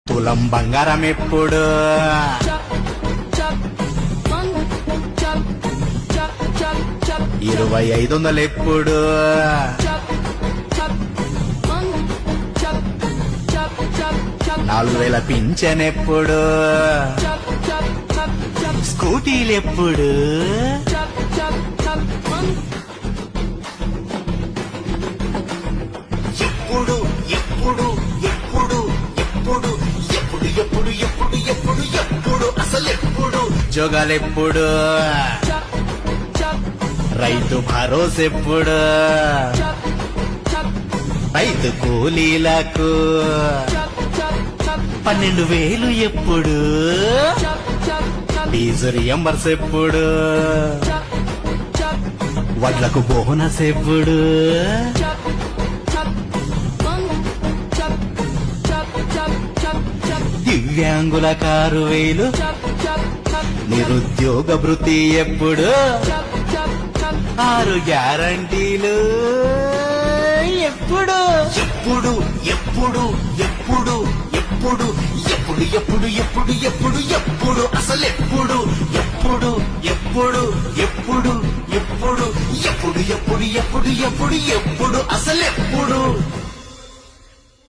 తులం బంగారం ఎప్పుడు 2500 ఎప్పుడు 4000 పింఛన్ ఎప్పుడు స్కూటీలు ఎప్పుడు ఎప్పుడు ఎప్పుడు ఎప్పుడు ఎప్పుడు ఎప్పుడు ఎప్పుడు ఎప్పుడు ఎప్పుడు ఎప్పుడు అసలు ఎప్పుడు జోగాలెప్పుడు రైతు భరోసా ఎప్పుడు రైతు కూలీలకు 12,000 ఎప్పుడు డీజిల్ రియంబర్స్ ఎప్పుడు వడ్లకు బోనస్ ఎప్పుడు దివ్యాంగుల 6,000 నిరుద్యోగ భృతి ఎప్పుడు 6 గ్యారంటీలు ఎప్పుడు ఎప్పుడు ఎప్పుడు ఎప్పుడు ఎప్పుడు ఎప్పుడు ఎప్పుడు ఎప్పుడు ఎప్పుడు ఎప్పుడు అసలు ఎప్పుడు ఎప్పుడు ఎప్పుడు ఎప్పుడు ఎప్పుడు ఎప్పుడు ఎప్పుడు ఎప్పుడు ఎప్పుడు ఎప్పుడు అసలు ఎప్పుడు